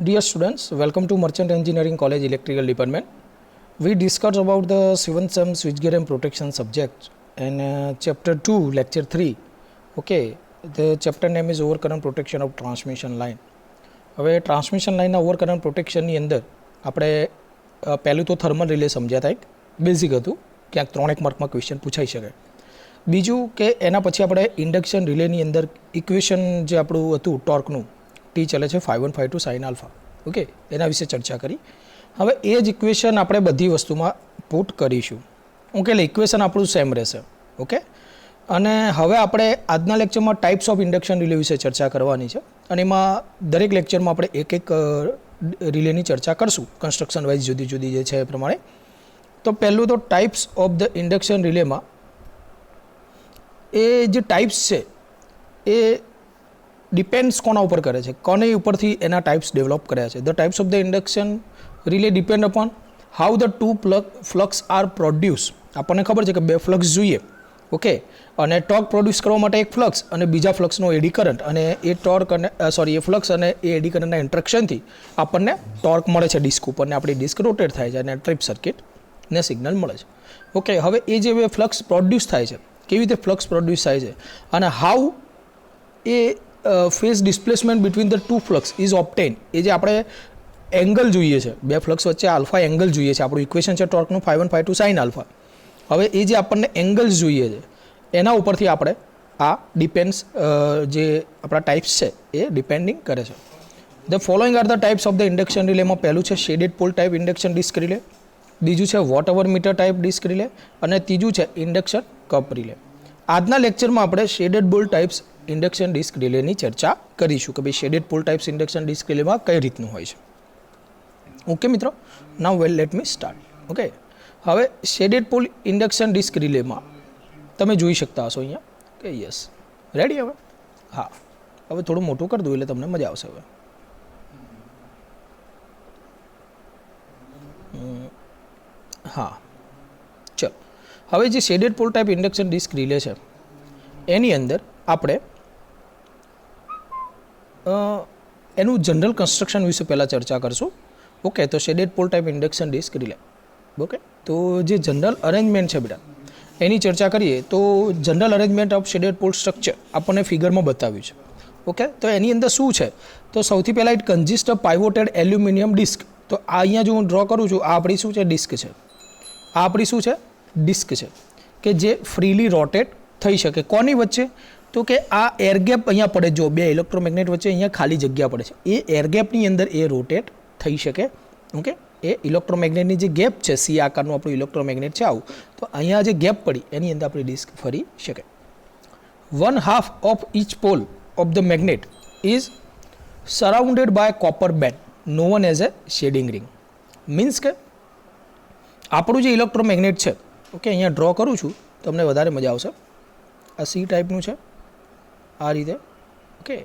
Dear students, welcome to Merchant Engineering College Electrical Department. We discussed about the 7th sem switchgear and protection subject and chapter 2, lecture 3. Okay, the chapter name is overcurrent protection of transmission line. હવે transmission લાઇનના ઓવરકરન્ટ પ્રોટેક્શનની અંદર આપણે પહેલું તો thermal relay સમજ્યા હતા, એક basic હતું, ક્યાંક 3 માર્કમાં ક્વેશ્ચન પૂછાઈ શકે. બીજું કે એના પછી આપણે ઇન્ડક્શન રિલેની અંદર ઇક્વેશન જે આપણું હતું ટોર્કનું ટી ચલે છે 5152 સાઇન આલ્ફા, ઓકે, એના વિશે ચર્ચા કરી. હવે એ જ ઇક્વેશન આપણે બધી વસ્તુમાં પુટ કરીશું, ઓકે, એટલે ઇક્વેશન આપણું સેમ રહેશે, ઓકે. અને હવે આપણે આજના લેક્ચરમાં ટાઈપ્સ ઓફ ઇન્ડક્શન રિલે વિશે ચર્ચા કરવાની છે અને એમાં દરેક લેક્ચરમાં આપણે એક એક રિલેની ચર્ચા કરશું કન્સ્ટ્રક્શન વાઇઝ જુદી જુદી જે છે એ પ્રમાણે. તો પહેલું તો ટાઈપ્સ ઓફ ધ ઇન્ડક્શન રિલેમાં એ જે ટાઈપ્સ છે એ ડિપેન્ડ્સ કોના ઉપર કરે છે, કોને ઉપરથી એના ટાઈપ્સ ડેવલપ કર્યા છે. The types of the induction relay depend upon how the two flux are produce. આપણને ખબર છે કે બે ફ્લક્સ જોઈએ, ઓકે, અને ટોર્ક પ્રોડ્યુસ કરવા માટે એક ફ્લક્સ અને બીજા ફ્લક્સનો એડી કરંટ, અને એ ટોર્ક અને એ ફ્લક્સ અને એ એડી કરંટના ઇન્ટ્રેક્શનથી આપણને ટોર્ક મળે છે ડિસ્ક ઉપર, ને આપણી ડિસ્ક રોટેટ થાય છે અને ટ્રિપ સર્કિટને સિગ્નલ મળે છે, ઓકે. હવે એ જે બે ફ્લક્સ પ્રોડ્યુસ થાય છે, કેવી રીતે ફ્લક્સ પ્રોડ્યુસ થાય છે અને how a phase displacement between the two flux is obtain. એ જે આપણે એંગલ જોઈએ છે, બે ફ્લક્સ વચ્ચે આલ્ફા એંગલ જોઈએ છે, આપણું ઇક્વેશન છે ટોર્કનું 5152 સાઇન આલ્ફા. હવે એ જે આપણને એંગલ્સ જોઈએ છે એના ઉપરથી આપણે આ ડિપેન્ડ્સ જે આપણા ટાઈપ્સ છે એ ડિપેન્ડિંગ કરે છે. The following are the types of the induction રિલેમાં પહેલું છે shaded pole type induction disc relay, બીજું છે watt hour meter type disc relay અને ત્રીજું છે ઇન્ડક્શન કપ રિલે. આજના લેક્ચરમાં આપણે shaded pole types induction disc રિલેની ચર્ચા કરીશું કે ભાઈ shaded pole types induction disc રિલેમાં કઈ રીતનું હોય છે, ઓકે મિત્રો. Now well let me start, okay. હવે શેડેડ પોલ ઇન્ડક્શન ડિસ્ક રિલેમાં તમે જોઈ શકતા હશો અહીંયા કે યસ રેડી. હવે હા, હવે થોડું મોટું કરી દઉં એટલે તમને મજા આવશે. હવે હા, ચલો. હવે જે shaded pole type induction disc relay છે એની અંદર આપણે એનું જનરલ કન્સ્ટ્રક્શન વિશે પહેલાં ચર્ચા કરશું, ઓકે. તો shaded pole type induction disc relay, okay. તો જે જનરલ અરેન્જમેન્ટ છે બેટા એની ચર્ચા કરીએ તો general arrangement of shaded pole structure આપણને ફિગરમાં બતાવ્યું છે, ઓકે. તો એની અંદર શું છે, તો સૌથી પહેલાં ઇટ કન્ઝિસ્ટ ઓફ પાઇવોટેડ એલ્યુમિનિયમ ડિસ્ક. તો આ અહીંયા જો હું ડ્રો કરું છું, આ આપણી શું છે, ડિસ્ક છે. આ આપણી શું છે, ડિસ્ક છે કે જે ફ્રીલી રોટેટ થઈ શકે. કોની વચ્ચે, તો કે આ એરગેપ અહીંયા પડે, જો બે ઇલેક્ટ્રોમેગ્નેટ વચ્ચે અહીંયા ખાલી જગ્યા પડે છે, એ એરગેપની અંદર એ રોટેટ થઈ શકે, ઓકે. એ ઇલેક્ટ્રોમેગ્નેટની જે ગેપ છે, સી આકારનું આપણું ઇલેક્ટ્રોમેગ્નેટ છે આવું, તો અહીંયા જે ગેપ પડી એની અંદર આપણી ડિસ્ક ફરી શકે. 1/2 of each pole of the magnet is surrounded by copper band known as a shading ring. Means કે આપણું જે ઇલેક્ટ્રોમેગ્નેટ છે, ઓકે, અહીંયા ડ્રો કરું છું તમને વધારે મજા આવશે. આ સી ટાઈપનું છે આ રીતે, ઓકે,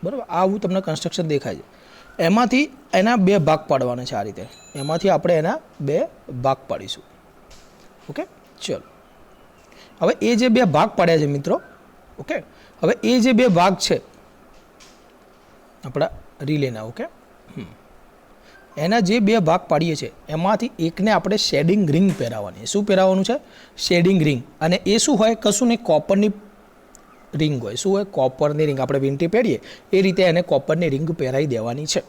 બરાબર. આવું તમને કન્સ્ટ્રક્શન દેખાય છે. એમાંથી એના બે ભાગ પાડવાના છે આ રીતે, એમાંથી આપણે એના બે ભાગ પાડીશું, ઓકે. ચલો, હવે એ જે બે ભાગ પાડ્યા છે મિત્રો, ઓકે, હવે એ જે બે ભાગ છે આપણા રિલેના, ઓકે, એના જે બે ભાગ પાડીએ છીએ એમાંથી એકને આપણે શેડિંગ રિંગ પહેરાવવાની. શું પહેરાવવાનું છે, શેડિંગ રિંગ. અને એ શું હોય, કશું નહીં, કોપરની રિંગ હોય. શું હોય, કોપરની રિંગ. આપણે વીંટી પહેરીએ એ રીતે એને કોપરની રિંગ પહેરાવી દેવાની છે,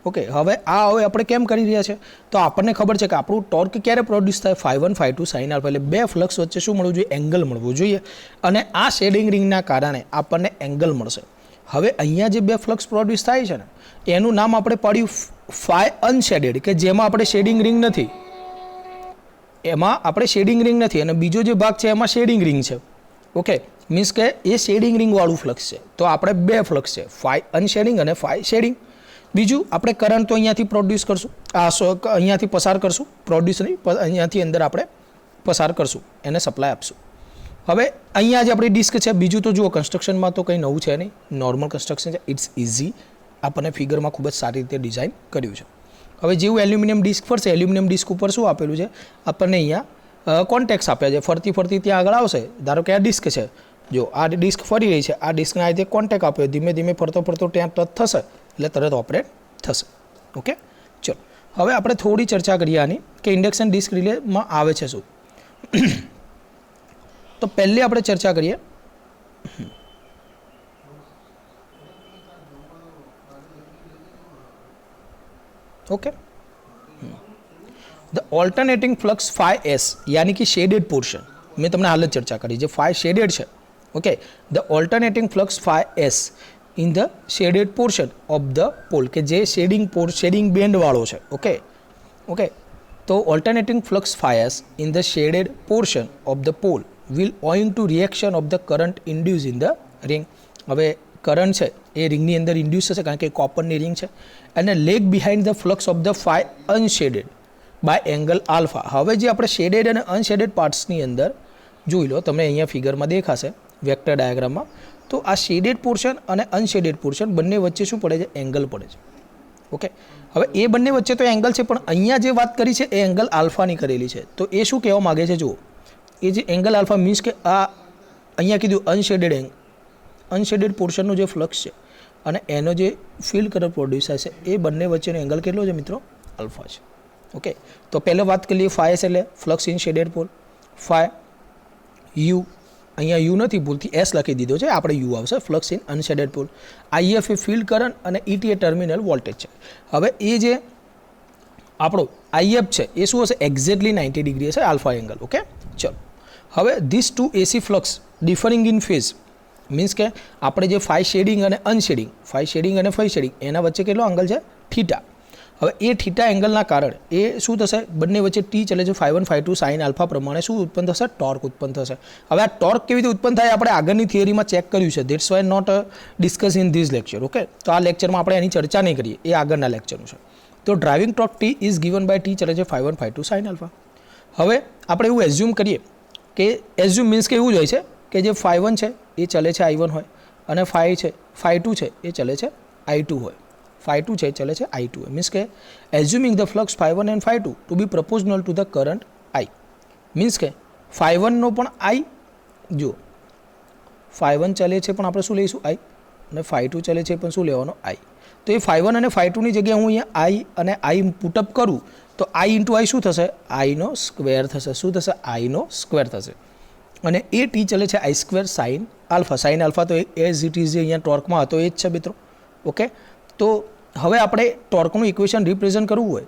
ઓકે. હવે આપણે કેમ કરી રહ્યા છે, તો આપણને ખબર છે કે આપણું ટોર્ક ક્યારે પ્રોડ્યુસ થાય, 5152 સાઇન આલ્ફા, એટલે બે ફ્લક્સ વચ્ચે શું મળવું જોઈએ, એંગલ મળવું જોઈએ, અને આ શેડિંગ રિંગના કારણે આપણને એંગલ મળશે. હવે અહીંયા જે બે ફ્લક્સ પ્રોડ્યુસ થાય છે ને એનું નામ આપણે પાડ્યું ફાઈ અનશેડેડ, કે જેમાં આપણે શેડિંગ રિંગ નથી, એમાં આપણે શેડિંગ રિંગ નથી, અને બીજો જે ભાગ છે એમાં શેડિંગ રિંગ છે, ઓકે. મીન્સ કે એ શેડિંગ રિંગવાળું ફ્લક્સ છે. તો આપણે બે ફ્લક્સ છે, ફાઈ અનશેડિંગ અને ફાઈ શેડિંગ. બીજું આપણે કરંટ તો અહીંયાથી પ્રોડ્યુસ કરશું, અહીંયાથી પસાર કરશું, પ્રોડ્યુસ નહીં, અહીંયાથી અંદર આપણે પસાર કરશું, એને સપ્લાય આપશું. હવે અહીંયા જે આપણી ડિસ્ક છે, બીજું તો જુઓ કન્સ્ટ્રક્શનમાં તો કંઈ નવું છે નહીં, નોર્મલ કન્સ્ટ્રક્શન છે, ઇટ્સ ઇઝી. આપણને ફિગરમાં ખૂબ જ સારી રીતે ડિઝાઇન કર્યું છે. હવે જેવું એલ્યુમિનિયમ ડિસ્ક ફરશે, એલ્યુમિનિયમ ડિસ્ક ઉપર શું આપેલું છે, આપણને અહીંયા કોન્ટેક્ટ્સ આપ્યા છે. ફરતી ફરતી ત્યાં આગળ આવશે, ધારો કે આ ડિસ્ક છે, જો આ ડિસ્ક ફરી રહી છે, આ ડિસ્કના આ રીતે કોન્ટેક્ટ આપ્યો, ધીમે ધીમે ફરતો ફરતો ત્યાં ટચ થશે એટલે તરત ઓપરેટ થશે. ઓકે, ચલો હવે આપણે થોડી ચર્ચા કરીએ આની કે ઇન્ડક્શન ડિસ્ક રિલેમાં આવે છે શું. તો પહેલી આપણે ચર્ચા કરીએ okay the alternating flux phi s યાની કે શેડેડ પોર્શન મેં તમને હાલ જ ચર્ચા કરી જે ફાઈ શેડેડ છે. Okay, the alternating flux phi s in the shaded portion of the pole કે જે શેડિંગ બેન્ડવાળો છે. ઓકે, તો alternating flux phi s in the shaded portion of the pole will owing to reaction of the current induce in the ring. હવે current છે એ રિંગની અંદર induce થશે કારણ કે કોપરની રિંગ છે અને lag behind the flux of the phi unshaded by angle alpha. હવે જે આપણે શેડેડ અને અનશેડેડ પાર્ટ્સની અંદર જોઈ લો, તમને અહીંયા ફિગરમાં દેખાશે વેક્ટર ડાયાગ્રામમાં. તો આ શેડેડ પોર્શન અને અનશેડેડ પોર્શન બંને વચ્ચે શું પડે છે? એંગલ પડે છે. ઓકે, હવે એ બંને વચ્ચે તો એંગલ છે પણ અહીંયા જે વાત કરી છે એ એંગલ આલ્ફાની કરેલી છે. તો એ શું કહેવા માગે છે? જુઓ, એ જે એંગલ આલ્ફા મીન્સ કે આ અહીંયા કીધું અનશેડેડ પોર્શનનો જે ફ્લક્સ છે અને એનો જે ફિલ્ડ કરંટ પ્રોડ્યુસ થાય છે એ બંને વચ્ચેનો એંગલ કેટલો છે મિત્રો? આલ્ફા છે. ઓકે, તો પહેલો વાત કરીએ ફાઈ એસ એટલે flux in shaded pole. Phi u, અહીંયા યુ નથી, ભૂલથી એસ લખી દીધો છે, આપણે યુ આવશે. Flux in unshaded pole. IF એ ફિલ્ડ કરંટ અને ઈટી એ ટર્મિનલ વોલ્ટેજ છે. હવે એ જે આપણો આઈએફ છે એ શું હશે? એક્ઝેક્ટલી 90 ડિગ્રી હશે આલ્ફા એંગલ. ઓકે, ચલો હવે this two AC flux differing in phase means કે આપણે જે ફાઈ શેડિંગ અને અનશેડિંગ, ફાઈ શેડિંગ અને ફાઈ શેડિંગ એના વચ્ચે કેટલો એંગલ છે? થીટા. હવે એ થીટા એંગલના કારણે એ શું થશે? બંને વચ્ચે ટી ચલે છે ફાઈ 1 ફાઈ 2 સાઇન આલ્ફા પ્રમાણે શું ઉત્પન્ન થશે? ટોર્ક ઉત્પન્ન થશે. હવે આ ટોર્ક કેવી રીતે ઉત્પન્ન થાય આપણે આગળની થિયરીમાં ચેક કર્યું છે. That's why not discuss in this lecture. Okay, તો આ લેક્ચરમાં આપણે એની ચર્ચા નહીં કરીએ, એ આગળના લેક્ચરનું છે. તો driving torque T is given by T ચલે છે ફાઈ 1 ફાઈ 2 સાઇન આલ્ફા. હવે આપણે એવું એઝ્યુમ કરીએ કે એઝ્યુમ મીન્સ કે એવું જ હોય છે કે જે ફાઈ 1 છે એ ચલે છે I1 હોય અને ફાઈ 2 છે એ ચલે છે I2 હોય. ફાઈ 2 છે ચલે છે I2 હોય. મીન્સ કે assuming the flux phi 1 and phi 2 to be proportional to the current I. Means કે ફાઈ 1નો પણ I, જો ફાઈ 1 ચલે છે પણ આપણે શું લઈશું? I, અને ફાઈ 2 ચલે છે પણ શું લેવાનો? I. તો એ ફાઈ 1 અને ફાઈ 2ની જગ્યાએ હું અહીંયા I અને I પુટઅપ કરું તો I ઇન્ટુ I શું થશે? I નો સ્ક્વેર થશે. શું થશે? I નો સ્ક્વેર થશે. અને એ ટી ચલે છે I square sine alpha. Sine alpha તો એઝ ઇટ ઇઝ જે અહીંયા ટોર્કમાં હતો એ જ છે મિત્રો. ઓકે, તો હવે આપણે ટોર્કનું ઇક્વેશન રિપ્રેઝન્ટ કરવું હોય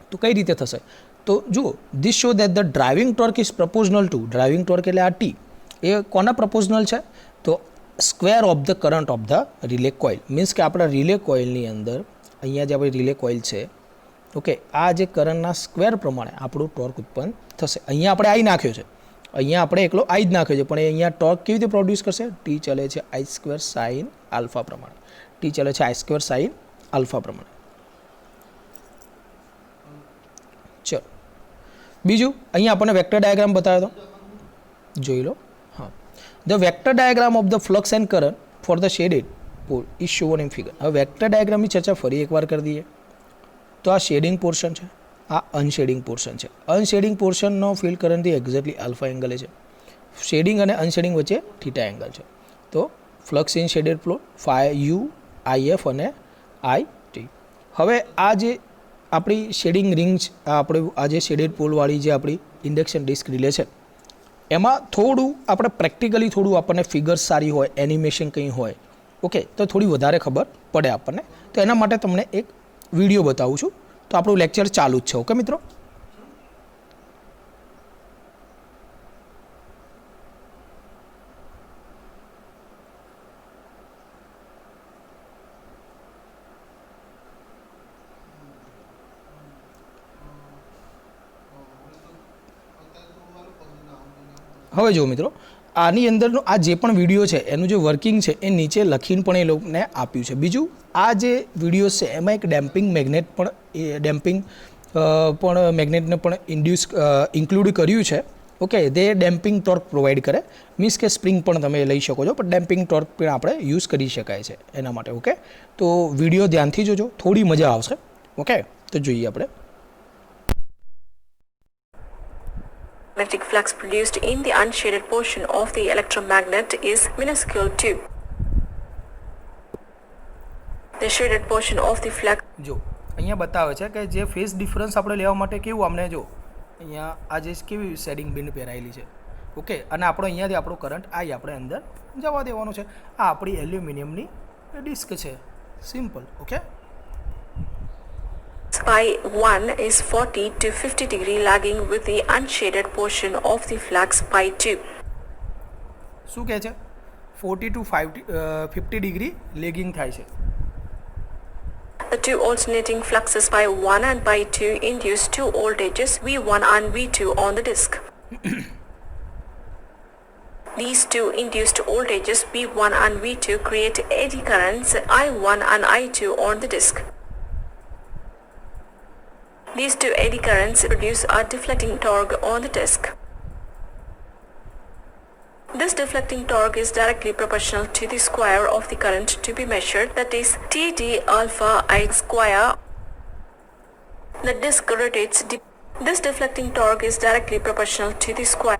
તો કઈ રીતે થશે? તો જુઓ, this show that the driving torque is પ્રપોઝનલ two, driving torque એટલે આ ટી એ કોના પ્રપોઝનલ છે? તો square of the current of the relay coil. Means કે આપણા રિલે કોઇલની અંદર અહીંયા જે આપણી રિલે કોઇલ છે, ઓકે, આ જે કરંટના સ્ક્વેર પ્રમાણે આપણું ટોર્ક ઉત્પન્ન થશે. અહીંયા આપણે I નાખ્યો છે, અહીંયા આપણે એકલો I જ નાખ્યો છે પણ અહીંયા ટોર્ક કેવી રીતે પ્રોડ્યુસ કરશે? ટી ચલે છે I સ્ક્વેર સાઇન આલ્ફા પ્રમાણે. ટી ચલે છે I સ્ક્વેર સાઇન આલ્ફા પ્રમાણે. ચલો બીજું અહીંયા આપણને વેક્ટર ડાયાગ્રામ બતાવ્યો હતો, જોઈ લો. હા, the vector diagram of the flux and current for the shaded pole is shown in figure. હવે વેક્ટર ડાયાગ્રામની ચર્ચા ફરી એકવાર કરી દઈએ. તો આ શેડિંગ પોર્શન છે, આ અનશેડિંગ પોર્શન છે. અનશેડિંગ પોર્શનનો ફિલ્ડ કરંટથી એક્ઝેક્ટલી આલ્ફા એંગલે છે. શેડિંગ અને અનશેડિંગ વચ્ચે થીટા એંગલ છે. તો flux in shaded pole phi u IF અને IT. હવે આ જે આપણી શેડિંગ રિંગ છે, આપણે આ જે શેડેડ પોલવાળી જે આપણી ઇન્ડક્શન ડિસ્ક રિલે છે એમાં થોડું આપણે પ્રેક્ટિકલી થોડું આપણને ફિગર્સ સારી હોય, એનિમેશન કંઈ હોય, ઓકે, તો થોડી વધારે ખબર પડે આપણને. તો એના માટે તમને એક વિડીયો બતાવું છું. તો આપણું લેક્ચર ચાલુ જ છે. ઓકે મિત્રો, હવે જુઓ મિત્રો, આની અંદરનો આ જે પણ વિડીયો છે એનું જે વર્કિંગ છે એ નીચે લખીને પણ એ લોકોને આપ્યું છે. બીજું આ જે વિડીયો છે એમાં એક ડેમ્પિંગ મેગ્નેટ પણ મેગ્નેટને પણ ઇન્ક્લુડ કર્યું છે. ઓકે, તે ડેમ્પિંગ ટોર્ક પ્રોવાઈડ કરે. મીન્સ કે સ્પ્રિંગ પણ તમે લઈ શકો છો પણ ડેમ્પિંગ ટોર્ક પણ આપણે યુઝ કરી શકાય છે એના માટે. ઓકે, તો વિડીયો ધ્યાનથી જોજો, થોડી મજા આવશે. ઓકે, તો જોઈએ આપણે. Magnetic flux produced in the unshaded portion of the electromagnet is minuscule too. The shaded portion of the flux જો અહીંયા બતાવે છે કે જે ફેઝ ડિફરન્સ આપણે લેવા માટે કેવું અમને જો અહીંયા આ જે કેવી શેડિંગ બિન પહેરાયેલી છે ઓકે અને આપણો અહીંયાથી આપણો કરંટ આ આપણે અંદર જવા દેવાનો છે આ આપણી એલ્યુમિનિયમની ડિસ્ક છે simple okay pi 1 is 40 to 50 degree lagging with the unshaded portion of the flux pi 2. શું કહે છે 40 to 50 ડિગ્રી લેગિંગ થાય છે. The two alternating fluxes pi 1 and pi 2 induce two voltages V1 and V2 on the disk. These two induced voltages V1 and V2 create eddy currents I1 and I2 on the disk. These two eddy currents produce a deflecting torque on the disk. This deflecting torque is directly proportional to the square of the current to be measured, that is Td alpha I square. The disk rotates. This deflecting torque is directly proportional to the square.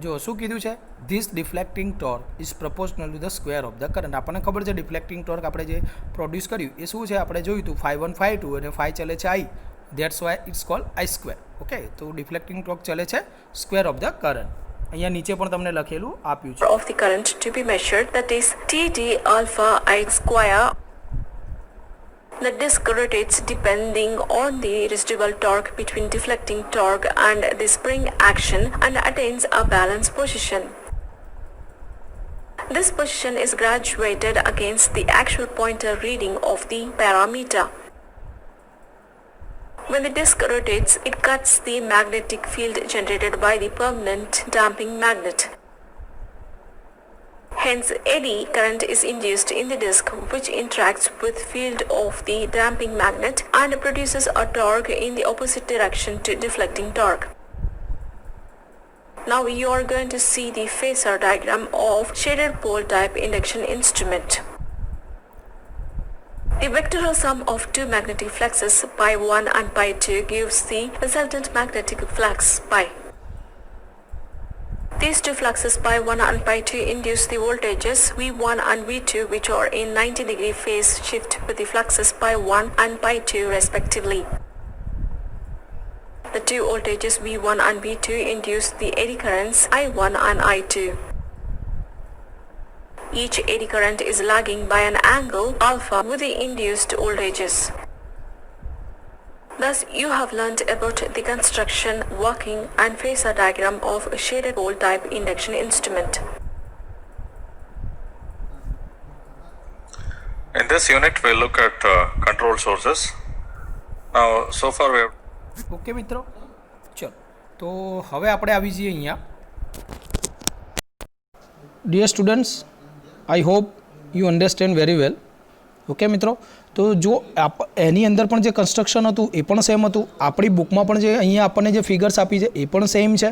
જો શું કીધું છે this deflecting torque is proportional to the square of the current. આપણને ખબર છે deflecting torque આપણે જે produce કર્યું એ શું છે આપણે જોયું હતું 5 1 5 2 અને 5 ચલે છે I, that's why it's called I square. Okay તો ડિફ્લેક્ટિંગ ટોર્ક ચલે છે સ્ક્વેર ઓફ ધ કરંટ. અહીંયા નીચે પણ તમને લખેલું આપ્યું છે of the current to be measured, that is Td alpha I square. The disk rotates depending on the residual torque between deflecting torque and the spring action and attains a balanced position. This position is graduated against the actual pointer reading of the parameter. When the disk rotates, it cuts the magnetic field generated by the permanent damping magnet. Hence, eddy current is induced in the disk, which interacts with field of the damping magnet and produces a torque in the opposite direction to deflecting torque. Now you are going to see the phasor diagram of shaded pole type induction instrument. The vectorial sum of two magnetic fluxes pi 1 and pi 2 gives the resultant magnetic flux pi. These two fluxes pi 1 and pi 2 induce the voltages V1 and V2, which are in 90 degree phase shift with the fluxes pi 1 and pi 2 respectively. The two voltages V1 and V2 induce the eddy currents I1 and I2. Each eddy current is lagging by an angle alpha with the induced voltages. Thus, you have learnt about the construction, working and phasor diagram of a shaded pole type induction instrument. In this unit, we'll look at control sources. Now, so far we have... okay મિત્રો ચલો તો હવે આપણે આવી જઈએ અહીંયા. Dear students, I hope you understand very well. Okay મિત્રો, તો જો એની અંદર પણ જે કન્સ્ટ્રક્શન હતું એ પણ સેમ હતું. આપણી બુકમાં પણ જે અહીંયા આપણને જે ફિગર્સ આપી છે એ પણ સેમ છે.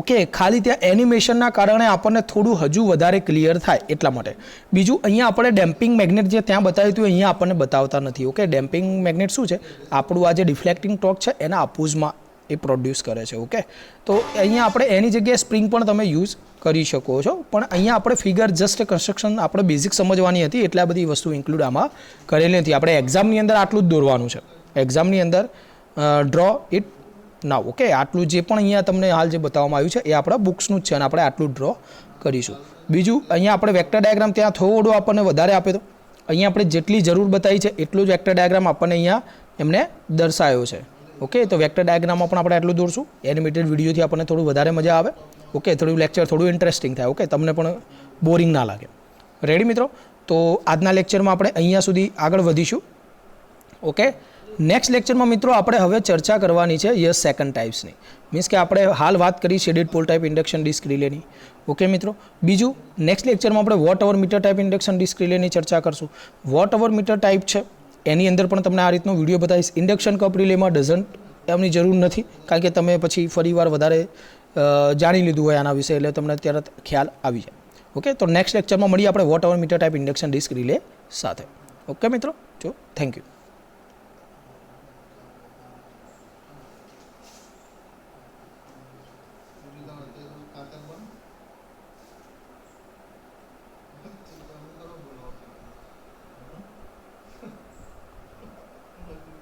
ઓકે, ખાલી ત્યાં એનિમેશનના કારણે આપણને થોડું હજુ વધારે ક્લિયર થાય એટલા માટે. બીજું અહીંયા આપણે ડેમ્પિંગ મેગ્નેટ જે ત્યાં બતાવ્યું હતું અહીંયા આપણને બતાવતા નથી. ઓકે, ડેમ્પિંગ મેગ્નેટ શું છે આપણું આ જે ડિફ્લેક્ટિંગ ટોર્ક છે એના અપોઝમાં એ પ્રોડ્યુસ કરે છે. ઓકે, તો અહીંયા આપણે એની જગ્યાએ સ્પ્રિંગ પણ તમે યુઝ કરી શકો છો. પણ અહીંયા આપણે ફિગર જસ્ટ કન્સ્ટ્રક્શન આપણે બેઝિક સમજવાની હતી એટલે આ બધી વસ્તુ ઇન્ક્લુડ આમાં કરેલી નથી. આપણે એક્ઝામની અંદર આટલું જ દોરવાનું છે. એક્ઝામની અંદર ડ્રો ઇટ નાવ. ઓકે, આટલું જે પણ અહીંયા તમને હાલ જે બતાવવામાં આવ્યું છે એ આપણા બુક્સનું જ છે અને આપણે આટલું ડ્રો કરીશું. બીજું અહીંયા આપણે વેક્ટર ડાયાગ્રામ ત્યાં થોડો આપણને વધારે આપે તો અહીંયા આપણે જેટલી જરૂર બતાવી છે એટલું જ વેક્ટર ડાયાગ્રામ આપણને અહીંયા એમને દર્શાવ્યો છે. ઓકે, તો વેક્ટર ડાયાગ્રામમાં પણ આપણે આટલું દોરશું. એનિમેટેડ વિડીયોથી આપણને થોડું વધારે મજા આવે. ઓકે, થોડું લેક્ચર થોડું ઇન્ટરેસ્ટિંગ થાય. ઓકે, તમને પણ બોરિંગ ના લાગે. રેડી મિત્રો? તો આજના લેક્ચરમાં આપણે અહીંયા સુધી આગળ વધીશું. ઓકે, નેક્સ્ટ લેક્ચરમાં મિત્રો આપણે હવે ચર્ચા કરવાની છે યસ સેકન્ડ ટાઈપ્સની. મીન્સ કે આપણે હાલ વાત કરી shaded pole type induction disc રિલેની. ઓકે મિત્રો, બીજું નેક્સ્ટ લેક્ચરમાં આપણે watt hour meter type induction disc રિલેની ચર્ચા કરશું. વોટ અવર મીટર ટાઈપ છે એની અંદર પણ તમને આ રીતનો વિડીયો બતાવીશ. ઇન્ડક્શન કપ રિલેમાં ડઝન્ટ એમની જરૂર નથી કારણ કે તમે પછી ફરીવાર વધારે જાણી લીધું હોય આના વિશે એટલે તમને તરત ખ્યાલ આવી જાય. ઓકે, તો નેક્સ્ટ લેક્ચરમાં મળીએ આપણે watt hour meter type induction disc relay સાથે. ઓકે મિત્રો, જો થેન્ક યુ.